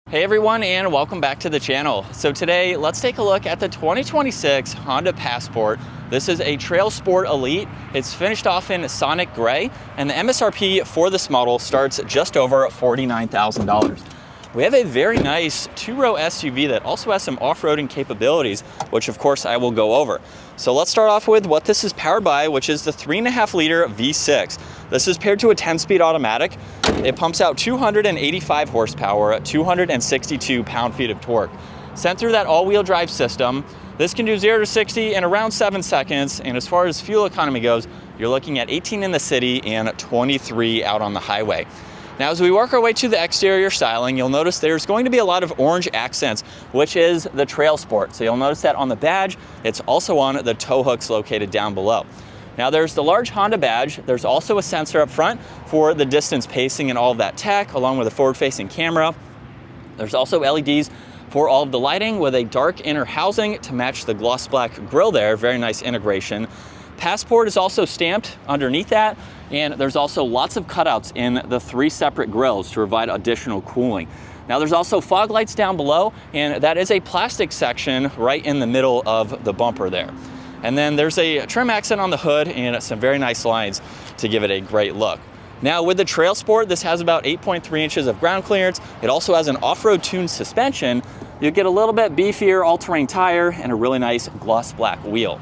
Hey everyone, and welcome back to the channel. So today, let's take a look at the 2026 Honda Passport. This is a Trailsport Elite. It's finished off in Sonic Gray, and the MSRP for this model starts just over $49,000. We have a very nice two-row SUV that also has some off-roading capabilities, which of course I will go over. So let's start off with what this is powered by, which is the 3.5-liter V6. This is paired to a 10-speed automatic. It pumps out 285 horsepower, 262 pound-feet of torque. Sent through that all-wheel drive system, this can do 0 to 60 in around 7 seconds, and as far as fuel economy goes, you're looking at 18 in the city and 23 out on the highway. Now, as we work our way to the exterior styling, you'll notice there's going to be a lot of orange accents, which is the Trailsport. So you'll notice that on the badge, it's also on the tow hooks located down below. Now, there's the large Honda badge. There's also a sensor up front for the distance pacing and all of that tech, along with a forward-facing camera. There's also LEDs for all of the lighting with a dark inner housing to match the gloss black grille there. Very nice integration. Passport is also stamped underneath that, and there's also lots of cutouts in the 3 separate grills to provide additional cooling. Now, there's also fog lights down below, and that is a plastic section right in the middle of the bumper there. And then there's a trim accent on the hood and some very nice lines to give it a great look. Now, with the Trailsport, this has about 8.3 inches of ground clearance. It also has an off-road tuned suspension. You get a little bit beefier all-terrain tire and a really nice gloss black wheel.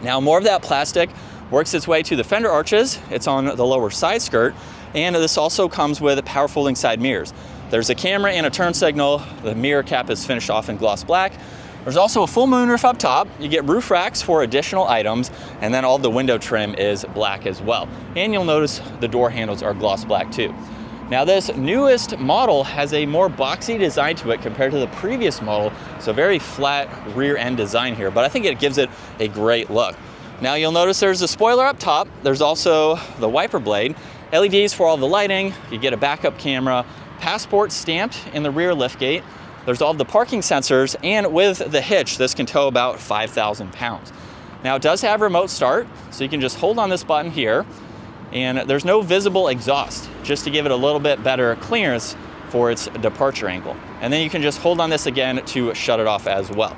Now, more of that plastic works its way to the fender arches. It's on the lower side skirt, and this also comes with power folding side mirrors. There's a camera and a turn signal. The mirror cap is finished off in gloss black. There's also a full moonroof up top. You get roof racks for additional items, and then all the window trim is black as well. And you'll notice the door handles are gloss black too. Now, this newest model has a more boxy design to it compared to the previous model, so very flat rear end design here, but I think it gives it a great look. Now, you'll notice there's a spoiler up top. There's also the wiper blade, LEDs for all the lighting. You get a backup camera, Passport stamped in the rear liftgate. There's all the parking sensors, and with the hitch, this can tow about 5,000 pounds. Now, it does have remote start, so you can just hold on this button here, and there's no visible exhaust, just to give it a little bit better clearance for its departure angle. And then you can just hold on this again to shut it off as well.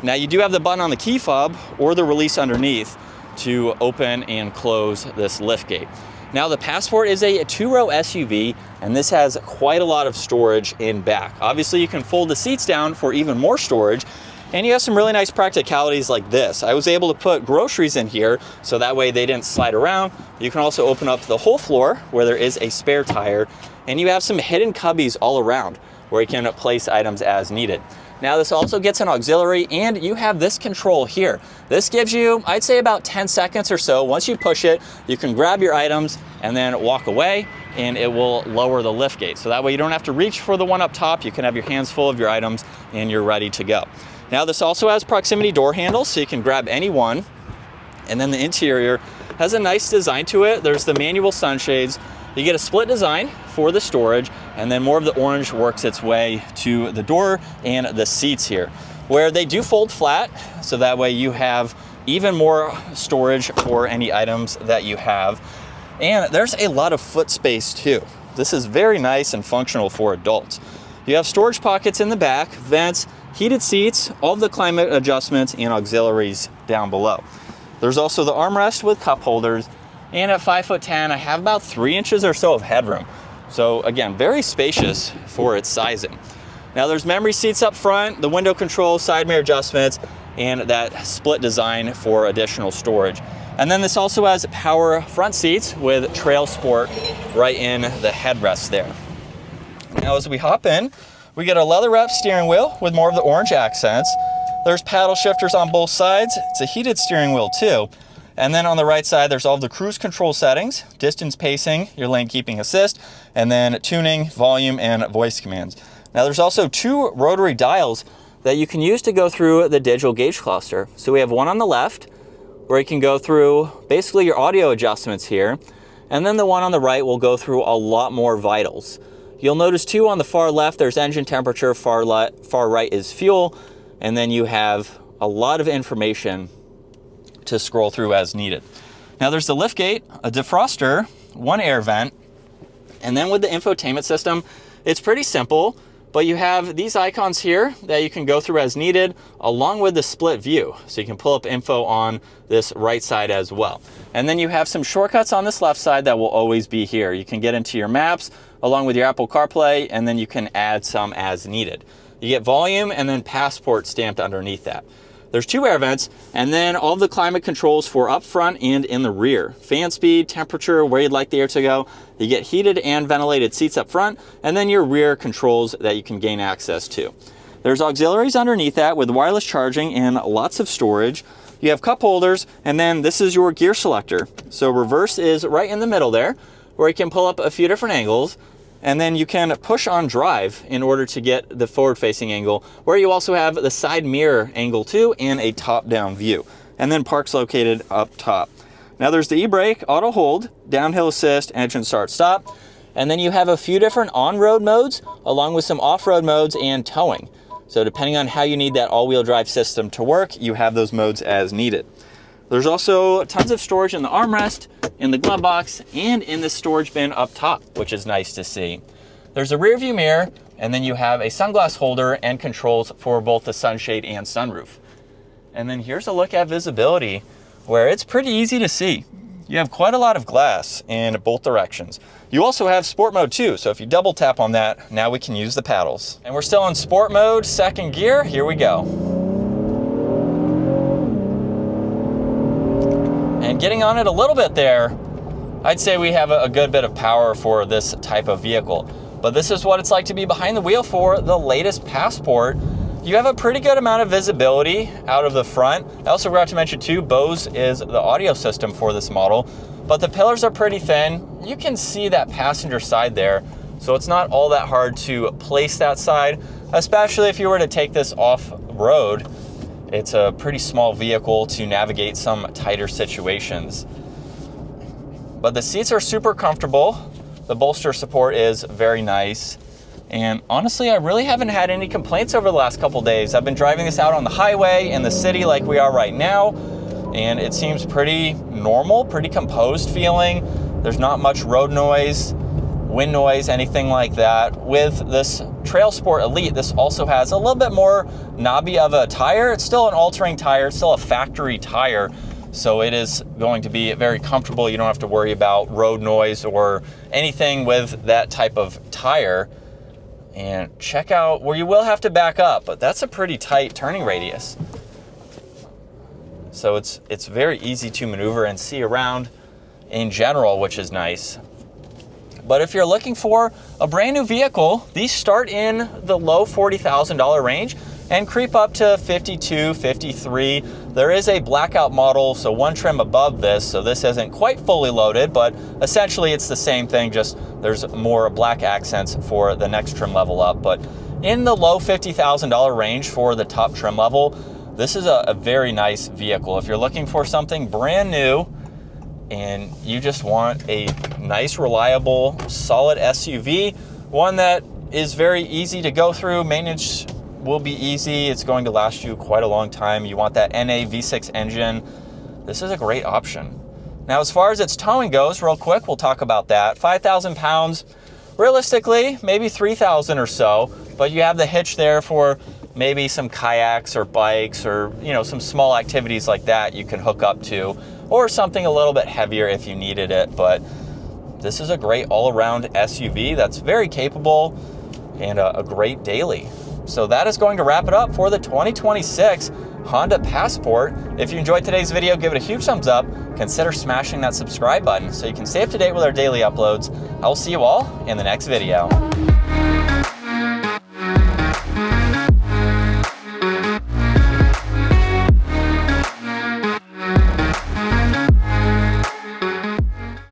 Now, you do have the button on the key fob or the release underneath to open and close this liftgate. Now, the Passport is a 2-row SUV, and this has quite a lot of storage in back. Obviously, you can fold the seats down for even more storage, and you have some really nice practicalities like this. I was able to put groceries in here, so that way they didn't slide around. You can also open up the whole floor where there is a spare tire, and you have some hidden cubbies all around where you can place items as needed. Now, this also gets an auxiliary, and you have this control here. This gives you, I'd say, about 10 seconds or so. Once you push it, you can grab your items and then walk away, and it will lower the liftgate. So that way you don't have to reach for the one up top. You can have your hands full of your items, and you're ready to go. Now, this also has proximity door handles, so you can grab any one. And then the interior has a nice design to it. There's the manual sunshades. You get a split design for the storage, and then more of the orange works its way to the door and the seats here, where they do fold flat, so that way you have even more storage for any items that you have. And there's a lot of foot space too. This is very nice and functional for adults. You have storage pockets in the back, vents, heated seats, all of the climate adjustments, and auxiliaries down below. There's also the armrest with cup holders, and at 5'10", I have about 3 inches or so of headroom. So again, very spacious for its sizing. Now, there's memory seats up front, the window controls, side mirror adjustments, and that split design for additional storage. And then this also has power front seats with Trailsport right in the headrest there. Now, as we hop in, we get a leather-wrapped steering wheel with more of the orange accents. There's paddle shifters on both sides. It's a heated steering wheel too. And then on the right side, there's all of the cruise control settings, distance pacing, your lane keeping assist, and then tuning, volume, and voice commands. Now, there's also 2 rotary dials that you can use to go through the digital gauge cluster. So we have one on the left where you can go through basically your audio adjustments here. And then the one on the right will go through a lot more vitals. You'll notice too on the far left, there's engine temperature, far right is fuel, and then you have a lot of information to scroll through as needed. Now, there's the liftgate, a defroster, one air vent, and then with the infotainment system, it's pretty simple. But you have these icons here that you can go through as needed, along with the split view. So you can pull up info on this right side as well. And then you have some shortcuts on this left side that will always be here. You can get into your maps along with your Apple CarPlay, and then you can add some as needed. You get volume and then passport stamped underneath that. There's 2 air vents, and then all the climate controls for up front and in the rear. Fan speed, temperature, where you'd like the air to go. You get heated and ventilated seats up front, and then your rear controls that you can gain access to. There's auxiliaries underneath that with wireless charging and lots of storage. You have cup holders, and then this is your gear selector. So reverse is right in the middle there, where you can pull up a few different angles. And then you can push on drive in order to get the forward-facing angle, where you also have the side mirror angle too and a top-down view. And then park's located up top. Now there's the e-brake, auto hold, downhill assist, engine start stop. And then you have a few different on-road modes along with some off-road modes and towing. So depending on how you need that all-wheel drive system to work, you have those modes as needed. There's also tons of storage in the armrest, in the glove box, and in the storage bin up top, which is nice to see. There's a rear view mirror, and then you have a sunglass holder and controls for both the sunshade and sunroof. And then here's a look at visibility, where it's pretty easy to see. You have quite a lot of glass in both directions. You also have sport mode too, so if you double tap on that, now we can use the paddles. And we're still in sport mode, 2nd gear, here we go. And getting on it a little bit there, I'd say we have a good bit of power for this type of vehicle. But this is what it's like to be behind the wheel for the latest Passport. You have a pretty good amount of visibility out of the front. I also forgot to mention too, Bose is the audio system for this model, but the pillars are pretty thin. You can see that passenger side there, so it's not all that hard to place that side, especially if you were to take this off-road. It's a pretty small vehicle to navigate some tighter situations. But the seats are super comfortable. The bolster support is very nice. And honestly, I really haven't had any complaints over the last couple days. I've been driving this out on the highway in the city like we are right now, and it seems pretty normal, pretty composed feeling. There's not much road noise, wind noise, anything like that. With this Trailsport Elite, this also has a little bit more knobby of a tire. It's still an all-terrain tire, it's still a factory tire, so it is going to be very comfortable. You don't have to worry about road noise or anything with that type of tire. And check out where you will have to back up, but that's a pretty tight turning radius. So it's very easy to maneuver and see around in general, which is nice. But if you're looking for a brand new vehicle, these start in the low $40,000 range and creep up to $52,000, $53,000. There is a blackout model, so one trim above this, so this isn't quite fully loaded, but essentially it's the same thing, just there's more black accents for the next trim level up. But in the low $50,000 range for the top trim level, this is a very nice vehicle. If you're looking for something brand new and you just want a nice, reliable, solid SUV, one that is very easy to go through, maintenance will be easy, it's going to last you quite a long time, you want that NA V6 engine, this is a great option. Now, as far as its towing goes, real quick, we'll talk about that. 5,000 pounds, realistically, maybe 3,000 or so, but you have the hitch there for maybe some kayaks or bikes or, you know, some small activities like that you can hook up to, or something a little bit heavier if you needed it. But this is a great all-around SUV that's very capable and a great daily. So that is going to wrap it up for the 2026 Honda Passport. If you enjoyed today's video, give it a huge thumbs up. Consider smashing that subscribe button so you can stay up to date with our daily uploads. I will see you all in the next video.